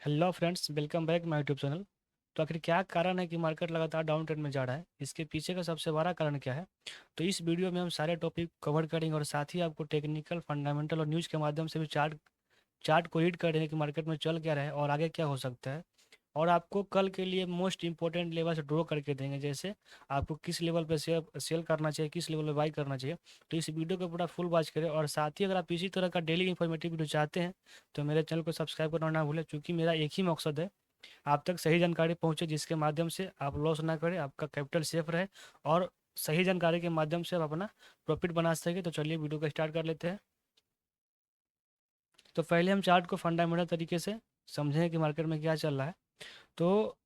Hello friends, welcome back my YouTube channel. तो आखिर क्या कारण है कि मार्केट लगातार डाउन ट्रेंड में जा रहा है? इसके पीछे का सबसे बड़ा कारण क्या है? तो इस वीडियो में हम सारे टॉपिक कवर करेंगे और साथ ही आपको टेक्निकल, फंडामेंटल और न्यूज़ के माध्यम से भी चार्ट चार्ट को रीड करेंगे कि मार्केट में चल क्या रहा है और आगे क्या हो सकता है। और आपको कल के लिए मोस्ट इंपॉर्टेंट लेवल से ड्रॉ करके देंगे, जैसे आपको किस लेवल पे सेल करना चाहिए, किस लेवल पे बाई करना चाहिए। तो इस वीडियो को पूरा फुल वॉच करें और साथ ही अगर आप इसी तरह का डेली इन्फॉर्मेटिव वीडियो चाहते हैं तो मेरे चैनल को सब्सक्राइब करना ना भूलें, क्योंकि मेरा एक ही मकसद है, आप तक सही जानकारी पहुंचे जिसके माध्यम से आप लॉस ना करें, आपका कैपिटल सेफ रहे और सही जानकारी के माध्यम से आप अपना प्रॉफिट बना सके। तो चलिए वीडियो को स्टार्ट कर लेते हैं। तो पहले हम चार्ट को फंडामेंटल तरीके से समझें कि मार्केट में क्या चल रहा है। तो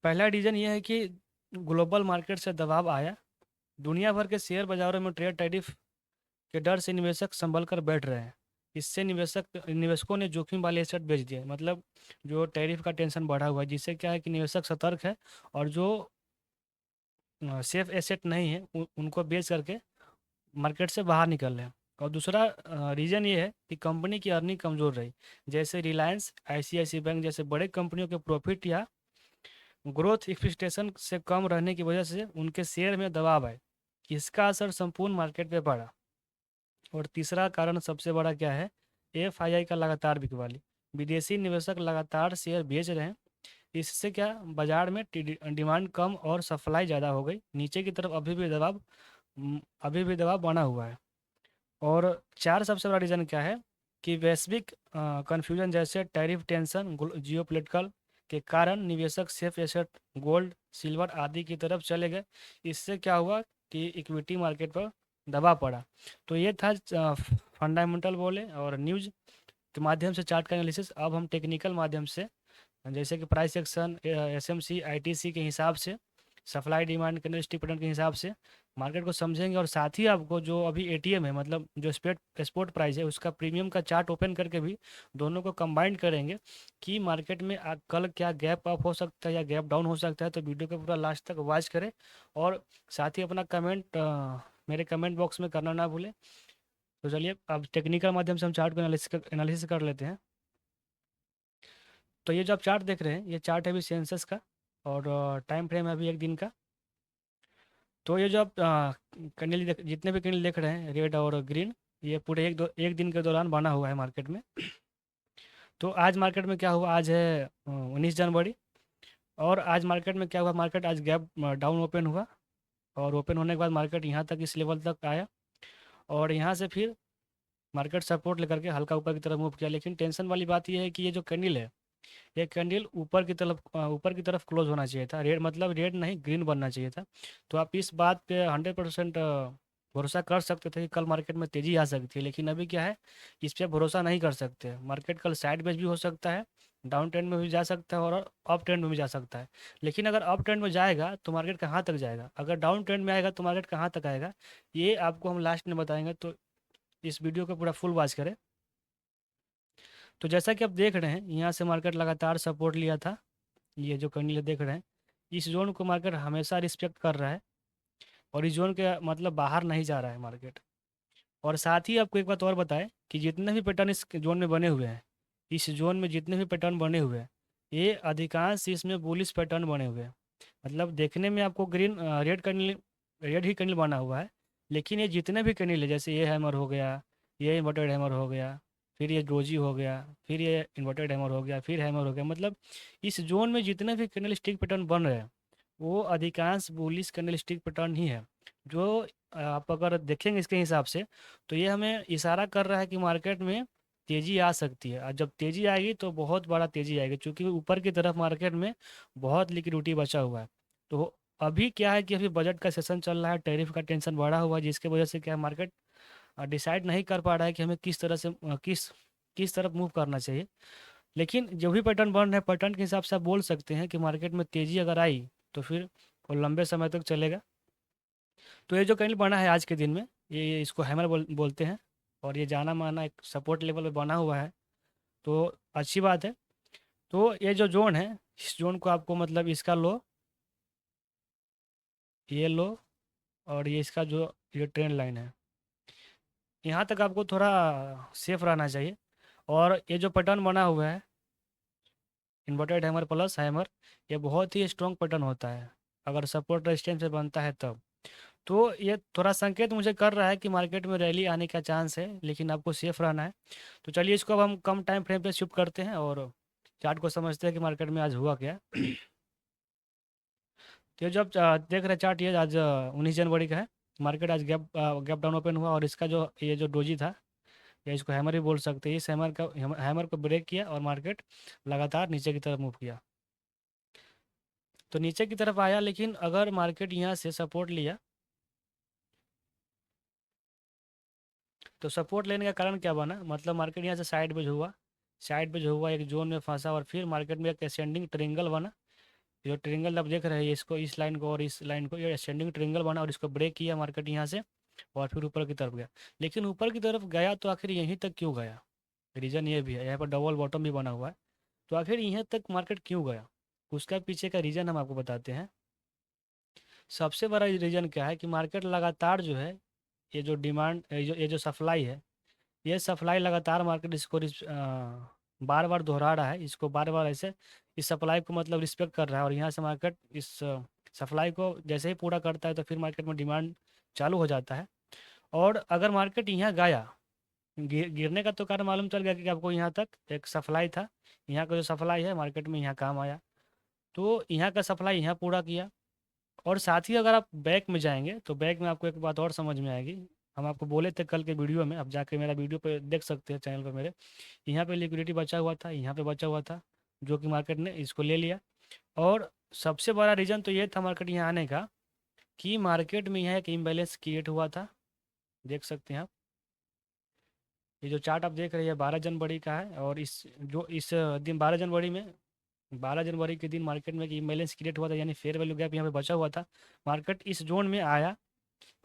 पहला रीज़न ये है कि ग्लोबल मार्केट से दबाव आया। दुनिया भर के शेयर बाजारों में ट्रेड टैरिफ के डर से निवेशक संभल कर बैठ रहे हैं। इससे निवेशकों ने जोखिम वाले एसेट बेच दिए। मतलब जो टैरिफ का टेंशन बढ़ा हुआ है, जिससे क्या है कि निवेशक सतर्क है और जो सेफ एसेट नहीं है उनको बेच करके मार्केट से बाहर निकल रहे हैं। और दूसरा रीज़न ये है कि कंपनी की अर्निंग कमज़ोर रही। जैसे रिलायंस, आईसीआईसी बैंक जैसे बड़े कंपनियों के प्रॉफिट या ग्रोथ एक्सपेक्टेशन से कम रहने की वजह से उनके शेयर में दबाव आए। इसका असर संपूर्ण मार्केट पे पड़ा। और तीसरा कारण सबसे बड़ा क्या है? एफआईआई का लगातार बिकवाली। विदेशी निवेशक लगातार शेयर बेच रहे हैं। इससे क्या, बाजार में डिमांड कम और सप्लाई ज़्यादा हो गई। नीचे की तरफ अभी भी दबाव बना हुआ है। और चार सबसे बड़ा रीज़न क्या है कि वैश्विक कन्फ्यूजन, जैसे टैरिफ टेंशन, जियोपॉलिटिकल के कारण निवेशक सेफ एसेट, गोल्ड, सिल्वर आदि की तरफ चले गए। इससे क्या हुआ कि इक्विटी मार्केट पर दबाव पड़ा। तो ये था फंडामेंटल बोले और न्यूज़ के माध्यम से चार्ट का एनालिसिस। अब हम टेक्निकल माध्यम से, जैसे कि प्राइस एक्शन, एसएमसी, आईटीसी के हिसाब से, सप्लाई डिमांड कैंडलस्टिक पैटर्न के हिसाब से मार्केट को समझेंगे। और साथ ही आपको जो अभी एटीएम है, मतलब जो स्पॉट प्राइस है, उसका प्रीमियम का चार्ट ओपन करके भी दोनों को कंबाइंड करेंगे कि मार्केट में कल क्या गैप अप हो सकता है या गैप डाउन हो सकता है। तो वीडियो को पूरा लास्ट तक वॉच करें और साथ ही अपना कमेंट मेरे कमेंट बॉक्स में करना ना भूलें। तो चलिए अब टेक्निकल माध्यम से हम चार्ट को एनालिसिस कर लेते हैं। तो ये जो आप चार्ट देख रहे हैं, ये चार्ट है अभी सेंसस का और टाइम फ्रेम है अभी एक दिन का। तो ये जो आप कैंडल जितने भी कैंडल देख रहे हैं, रेड और ग्रीन, ये पूरे एक दिन के दौरान बना हुआ है मार्केट में। तो आज मार्केट में क्या हुआ? आज है 19 जनवरी। और आज मार्केट में क्या हुआ? मार्केट आज गैप डाउन ओपन हुआ और ओपन होने के बाद मार्केट यहाँ तक, इस लेवल तक आया और यहाँ से फिर मार्केट सपोर्ट लेकर के हल्का ऊपर की तरफ मूव किया। लेकिन टेंशन वाली बात यह है कि ये जो कैंडल है, ये कैंडल ऊपर की तरफ क्लोज होना चाहिए था। रेड मतलब रेड नहीं, ग्रीन बनना चाहिए था। तो आप इस बात पे 100% भरोसा कर सकते थे कि कल मार्केट में तेजी आ सकती है। लेकिन अभी क्या है, इस पे भरोसा नहीं कर सकते। मार्केट कल साइड वेज भी हो सकता है, डाउन ट्रेंड में भी जा सकता है और अप ट्रेंड में भी जा सकता है। लेकिन अगर अप ट्रेंड में जाएगा तो मार्केट कहाँ तक जाएगा, अगर डाउन ट्रेंड में आएगा तो मार्केट कहाँ तक आएगा, ये आपको हम लास्ट में बताएंगे। तो इस वीडियो को पूरा फुल वॉच करें। तो जैसा कि आप देख रहे हैं, यहाँ से मार्केट लगातार सपोर्ट लिया था। ये जो कैंडल देख रहे हैं, इस जोन को मार्केट हमेशा रिस्पेक्ट कर रहा है और इस जोन के मतलब बाहर नहीं जा रहा है मार्केट। और साथ ही आपको एक बात और बताएं कि जितने भी पैटर्न इस जोन में बने हुए हैं, इस जोन में जितने भी पैटर्न बने हुए हैं, ये अधिकांश इसमें बुलिश पैटर्न बने हुए हैं। मतलब देखने में आपको रेड ही कैंडल बना हुआ है, लेकिन ये जितने भी कैंडल है, जैसे ये हैमर हो गया, ये इन्वर्टेड हैमर हो गया, फिर ये डोजी हो गया, फिर ये इन्वर्टेड हैमर हो गया, फिर हैमर हो गया, मतलब इस जोन में जितने भी कैंडल स्टिक पैटर्न बन रहे हैं वो अधिकांश बुलिश कैंडल स्टिक पैटर्न ही है। जो आप अगर देखेंगे इसके हिसाब से, तो ये हमें इशारा कर रहा है कि मार्केट में तेजी आ सकती है। और जब तेजी आएगी तो बहुत बड़ा तेजी आएगी, क्योंकि ऊपर की तरफ मार्केट में बहुत लिक्विडिटी बचा हुआ है। तो अभी क्या है कि अभी बजट का सेशन चल रहा है, टैरिफ का टेंशन बढ़ा हुआ है, जिसके वजह से क्या है, मार्केट डिसाइड नहीं कर पा रहा है कि हमें किस तरह से किस तरफ मूव करना चाहिए। लेकिन जो भी पैटर्न बन रहा है, पैटर्न के हिसाब से आप बोल सकते हैं कि मार्केट में तेजी अगर आई तो फिर वो लंबे समय तक चलेगा। तो ये जो कैंडल बना है आज के दिन में, ये इसको हैमर बोलते हैं और ये जाना माना एक सपोर्ट लेवल पे बना हुआ है। तो अच्छी बात है। तो ये जो जोन है, इस जोन को आपको मतलब इसका लो, ये लो और ये इसका जो ये ट्रेंड लाइन है, यहाँ तक आपको थोड़ा सेफ रहना चाहिए। और ये जो पैटर्न बना हुआ है, इन्वर्टेड हैमर प्लस हैमर, ये बहुत ही स्ट्रॉन्ग पैटर्न होता है अगर सपोर्ट रेजिस्टेंस से बनता है तब। तो ये थोड़ा संकेत मुझे कर रहा है कि मार्केट में रैली आने का चांस है, लेकिन आपको सेफ रहना है। तो चलिए इसको अब हम कम टाइम फ्रेम पे शिफ्ट करते हैं और चार्ट को समझते हैं कि मार्केट में आज हुआ क्या। तो ये जो आप देख रहे हैं चार्ट, ये आज 19 जनवरी का है। मार्केट आज गैप डाउन ओपन हुआ और इसका जो ये जो डोजी था, या इसको हैमर भी बोल सकते हैं, इस हैमर को ब्रेक किया और मार्केट लगातार नीचे की तरफ मूव किया। तो नीचे की तरफ आया, लेकिन अगर मार्केट यहाँ से सपोर्ट लिया तो सपोर्ट लेने का कारण क्या बना, मतलब मार्केट यहाँ से साइड में हुआ, साइड में जो हुआ एक जोन में फंसा और फिर मार्केट में एक असेंडिंग ट्रेंगल बना। जो ट्रेंगल आप देख रहे हैं इसको, इस लाइन को और इस लाइन को, ये असेंडिंग ट्रेंगल बना और इसको ब्रेक किया मार्केट यहाँ से और फिर ऊपर की तरफ गया। लेकिन ऊपर की तरफ गया तो आखिर यहीं तक क्यों गया, रीज़न ये भी है, यहाँ पर डबल बॉटम भी बना हुआ है। तो आखिर यहाँ तक मार्केट क्यों गया, उसका पीछे का रीज़न हम आपको बताते हैं। सबसे बड़ा रीज़न क्या है कि मार्केट लगातार जो है, ये जो डिमांड, ये जो सप्लाई है, ये सप्लाई लगातार मार्केट इसको बार बार दोहरा रहा है, इसको बार बार ऐसे इस सप्लाई को मतलब रिस्पेक्ट कर रहा है। और यहाँ से मार्केट इस सप्लाई को जैसे ही पूरा करता है तो फिर मार्केट में डिमांड चालू हो जाता है। और अगर मार्केट यहाँ गया, गिरने का तो कारण मालूम चल गया कि आपको यहाँ तक एक सप्लाई था, यहाँ का जो सप्लाई है मार्केट में यहाँ काम आया, तो यहाँ का सप्लाई यहाँ पूरा किया। और साथ ही अगर आप बैक में जाएंगे तो बैक में आपको एक बात और समझ में आएगी। हम आपको बोले थे कल के वीडियो में, आप जाके मेरा वीडियो पे देख सकते हैं चैनल पर मेरे, यहाँ पे लिक्विडिटी बचा हुआ था, यहाँ पे बचा हुआ था, जो कि मार्केट ने इसको ले लिया। और सबसे बड़ा रीज़न तो ये था मार्केट यहाँ आने का कि मार्केट में यहाँ एक इम्बैलेंस क्रिएट हुआ था, देख सकते हैं आप। ये जो चार्ट आप देख रहे हैं 12 जनवरी का है और इस दिन 12 जनवरी में, 12 जनवरी के दिन मार्केट में एक इम्बैलेंस क्रिएट हुआ था, यानी फेयर वैल्यू गैप यहाँ पे बचा हुआ था। मार्केट इस जोन में आया,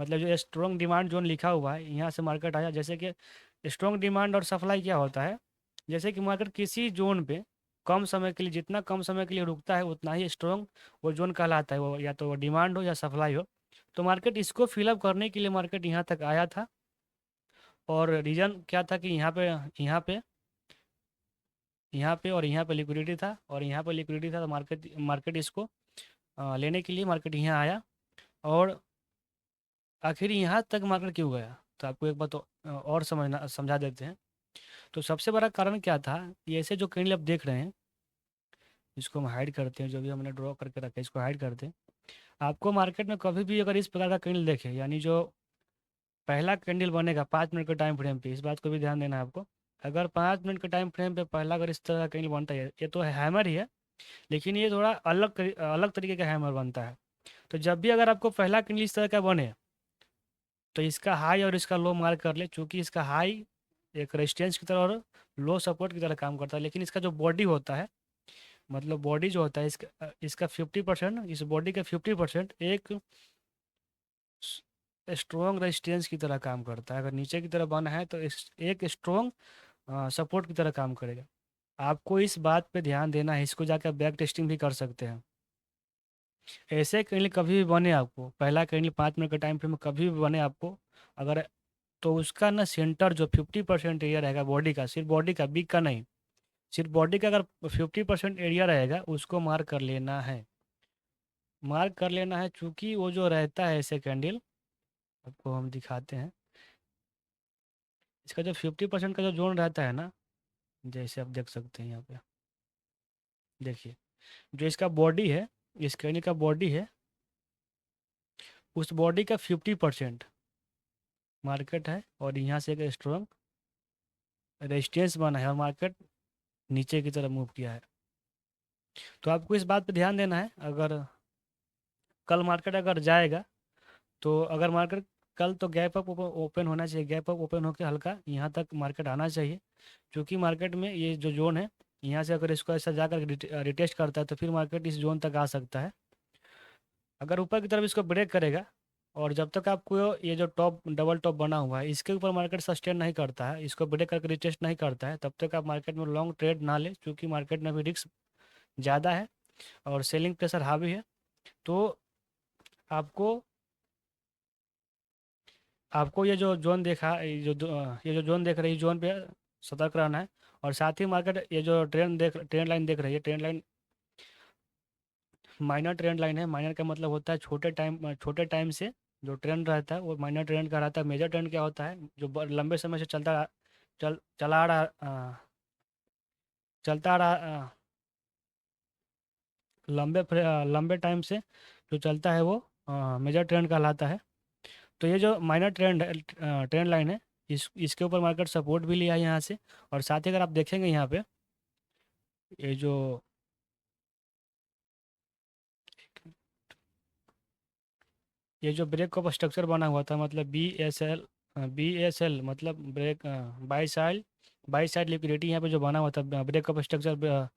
मतलब जो स्ट्रॉन्ग डिमांड जोन लिखा हुआ है यहाँ से मार्केट आया। जैसे कि स्ट्रॉन्ग डिमांड और सप्लाई क्या होता है, जैसे कि मार्केट किसी जोन पे कम समय के लिए, जितना कम समय के लिए रुकता है उतना ही स्ट्रॉन्ग वो जोन कहलाता है, वो या तो डिमांड हो या सप्लाई हो। तो मार्केट इसको फिलअप करने के लिए मार्केट यहाँ तक आया था। और रीज़न क्या था कि यहाँ पे और यहाँ पे लिक्विडिटी था, और यहाँ पे लिक्विडिटी था, तो मार्केट मार्केट इसको लेने के लिए मार्केट यहाँ आया। और आखिर यहाँ तक मार्केट क्यों गया, तो आपको एक बात और समझा देते हैं। तो सबसे बड़ा कारण क्या था, ये ऐसे जो कैंडल आप देख रहे हैं, इसको हम हाइड करते हैं, जो भी हमने ड्रॉ करके रखा है इसको हाइड करते हैं। आपको मार्केट में कभी भी अगर इस प्रकार का कैंडल देखे, यानी जो पहला कैंडल बनेगा 5 मिनट के टाइम फ्रेम पे, इस बात को भी ध्यान देना है आपको। अगर 5 मिनट के टाइम फ्रेम पे पहला अगर इस तरह का कैंडल बनता है, ये तो हैमर ही है, लेकिन ये थोड़ा अलग तरीके का हैमर बनता है। तो जब भी अगर आपको पहला कैंडल इस तरह का बने तो इसका हाई और इसका लो मार्क कर ले, चूँकि इसका हाई एक रेजिस्टेंस की तरह और लो सपोर्ट की तरह काम करता है। लेकिन इसका जो बॉडी होता है, मतलब बॉडी जो होता है इसका 50%, इस बॉडी का 50% एक स्ट्रॉन्ग रेजिस्टेंस की तरह काम करता है। अगर नीचे की तरफ बना है तो एक स्ट्रॉन्ग सपोर्ट की तरह काम करेगा। आपको इस बात पे ध्यान देना है, इसको जाकर बैक टेस्टिंग भी कर सकते हैं। ऐसे कैंडल कभी भी बने आपको, पहला कैंडल 5 मिनट के टाइम फ्रेम में कभी भी बने आपको अगर, तो उसका ना सेंटर जो 50% एरिया रहेगा बॉडी का, सिर्फ बॉडी का, बिग का नहीं, सिर्फ बॉडी का अगर 50% एरिया रहेगा उसको मार्क कर लेना है, मार्क कर लेना है। चूँकि वो जो रहता है ऐसे कैंडल, आपको हम दिखाते हैं, इसका जो 50% का जो जोन रहता है ना, जैसे आप देख सकते हैं यहाँ पे, देखिए जो इसका बॉडी है, इस कैंडल का बॉडी है, उस बॉडी का 50% मार्केट है और यहाँ से एक स्ट्रॉन्ग रेजिस्टेंस बना है और मार्केट नीचे की तरफ मूव किया है। तो आपको इस बात पे ध्यान देना है, अगर कल मार्केट अगर जाएगा तो अगर मार्केट कल तो गैप अप ओपन होना चाहिए, गैप अप ओपन होकर हल्का यहाँ तक मार्केट आना चाहिए। क्योंकि मार्केट में ये जो जोन है, यहाँ से अगर इसको ऐसा जाकर रिटेस्ट करता है तो फिर मार्केट इस जोन तक आ सकता है। अगर ऊपर की तरफ इसको ब्रेक करेगा और जब तक आपको ये जो टॉप डबल टॉप बना हुआ है इसके ऊपर मार्केट सस्टेन नहीं करता है, इसको ब्रेक करके रिटेस्ट नहीं करता है, तब तक आप मार्केट में लॉन्ग ट्रेड ना ले, क्योंकि मार्केट में अभी रिस्क ज़्यादा है और सेलिंग प्रेशर हावी है। तो आपको आपको ये जो जोन देखा, ये जो जोन देख रही जोन पे सतर्क रहना है। और साथ ही मार्केट ये जो ट्रेंड लाइन देख रही है, trend line minor trend line है। माइनर का मतलब होता है छोटे टाइम से जो ट्रेंड रहता है वो माइनर ट्रेंड का रहता है। मेजर ट्रेंड क्या होता है, जो लंबे समय से चला आ रहा चलता आ रहा लंबे टाइम से जो चलता है वो मेजर ट्रेंड कहलाता है। तो ये जो माइनर ट्रेंड लाइन है, इसके ऊपर मार्केट सपोर्ट भी लिया है यहाँ से। और साथ ही अगर आप देखेंगे यहाँ पे ये जो ब्रेक ऑफ स्ट्रक्चर बना हुआ था, मतलब बी एस एल मतलब बाई साइड लिक्विडिटी यहाँ पे जो बना हुआ था, ब्रेक ऑफ स्ट्रक्चर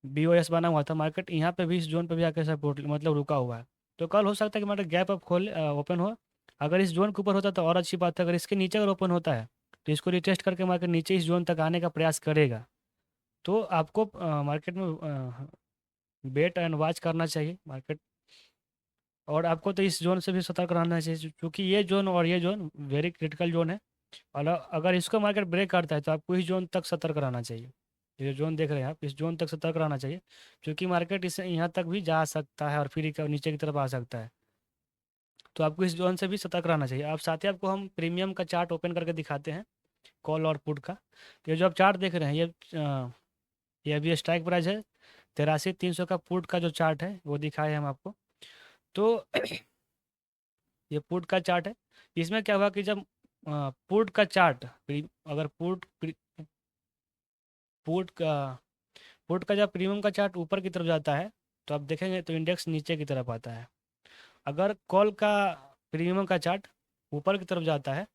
BOS बना हुआ था, मार्केट यहाँ पे भी इस जोन पे भी आकर सपोर्ट मतलब रुका हुआ है। तो कल हो सकता है कि मार्केट गैप अप खोल ओपन हो। अगर इस जोन के ऊपर होता तो और अच्छी बात है। अगर इसके नीचे अगर ओपन होता है तो इसको रिटेस्ट करके मार्केट नीचे इस जोन तक आने का प्रयास करेगा। तो आपको मार्केट में वेट एंड वॉच करना चाहिए मार्केट। और आपको तो इस जोन से भी सतर्क रहना चाहिए, क्योंकि ये जोन और ये जोन वेरी क्रिटिकल जोन है। और अगर इसको मार्केट ब्रेक करता है तो आपको इस जोन तक सतर्क रहना चाहिए। ये जो जोन देख रहे हैं आप, इस जोन तक सतर्क रहना चाहिए, क्योंकि मार्केट इससे यहाँ तक भी जा सकता है और फिर नीचे की तरफ आ सकता है। तो आपको इस जोन से भी सतर्क रहना चाहिए। अब साथ ही आपको हम प्रीमियम का चार्ट ओपन करके दिखाते हैं, कॉल और पुट का। तो ये जो आप चार्ट देख रहे हैं, ये अभी स्ट्राइक प्राइस है 83,300 का। पुट का जो चार्ट है वो दिखाए हम आपको। तो ये पुट का चार्ट है। इसमें क्या हुआ कि जब पुट का चार्ट अगर पुट का पुट का जब प्रीमियम का चार्ट ऊपर की तरफ जाता है तो आप देखेंगे तो इंडेक्स नीचे की तरफ आता है। अगर कॉल का प्रीमियम का चार्ट ऊपर की तरफ जाता है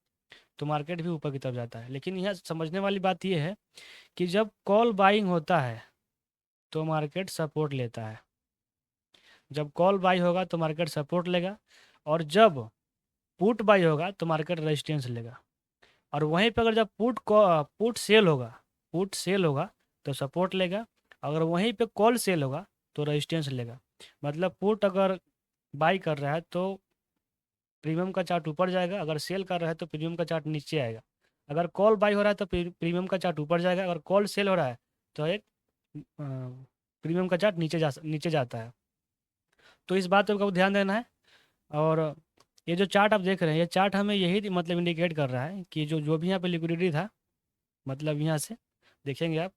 तो मार्केट भी ऊपर की तरफ जाता है। लेकिन यहाँ समझने वाली बात यह है कि जब कॉल बाइंग होता है तो मार्केट सपोर्ट लेता है। जब कॉल बाई होगा तो मार्केट सपोर्ट लेगा, और जब पुट बाई होगा तो मार्केट रेजिस्टेंस लेगा। और वहीं पर अगर जब पुट सेल होगा तो सपोर्ट लेगा। अगर वहीं पे कॉल सेल होगा तो रेजिस्टेंस लेगा। मतलब पुट अगर बाई कर रहा है तो प्रीमियम का चार्ट ऊपर जाएगा, अगर सेल कर रहा है तो प्रीमियम का चार्ट नीचे आएगा। अगर कॉल बाई हो रहा है तो प्रीमियम का चार्ट ऊपर जाएगा, अगर कॉल सेल हो रहा है तो एक प्रीमियम का चार्ट नीचे जाता है। तो इस बात को ध्यान देना है। और ये जो चार्ट आप देख रहे हैं, ये चार्ट हमें यही मतलब इंडिकेट कर रहा है कि जो जो भी यहाँ पे लिक्विडिटी था, मतलब यहाँ से देखेंगे आप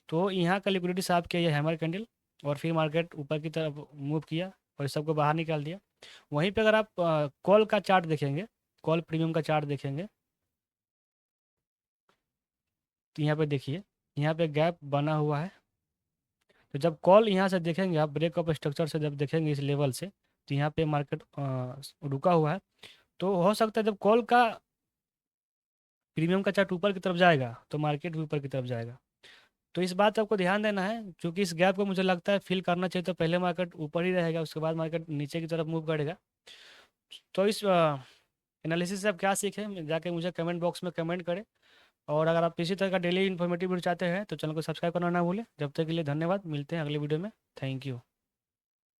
तो यहाँ का लिक्विडिटी साफ किया, ये हैमर कैंडल, और फिर मार्केट ऊपर की तरफ मूव किया और इस सबको बाहर निकाल दिया। वहीं पे अगर आप कॉल का चार्ट देखेंगे, कॉल प्रीमियम का चार्ट देखेंगे, तो यहाँ पे देखिए यहाँ पे गैप बना हुआ है। तो जब कॉल यहाँ से देखेंगे आप, ब्रेक ऑफ स्ट्रक्चर से जब देखेंगे इस लेवल से, तो यहाँ पे मार्केट रुका हुआ है। तो हो सकता है जब कॉल का प्रीमियम का चार्ट ऊपर की तरफ जाएगा तो मार्केट भी ऊपर की तरफ जाएगा। तो इस बात पे आपको ध्यान देना है, क्योंकि इस गैप को मुझे लगता है फिल करना चाहिए। तो पहले मार्केट ऊपर ही रहेगा, उसके बाद मार्केट नीचे की तरफ मूव करेगा। तो इस एनालिसिस से आप क्या सीखें, जाके मुझे कमेंट बॉक्स में कमेंट करें। और अगर आप इसी तरह का डेली इन्फॉर्मेटिव वीडियो चाहते हैं तो चैनल को सब्सक्राइब करना ना भूलें। जब तक के लिए धन्यवाद, मिलते हैं अगले वीडियो में। Thank you.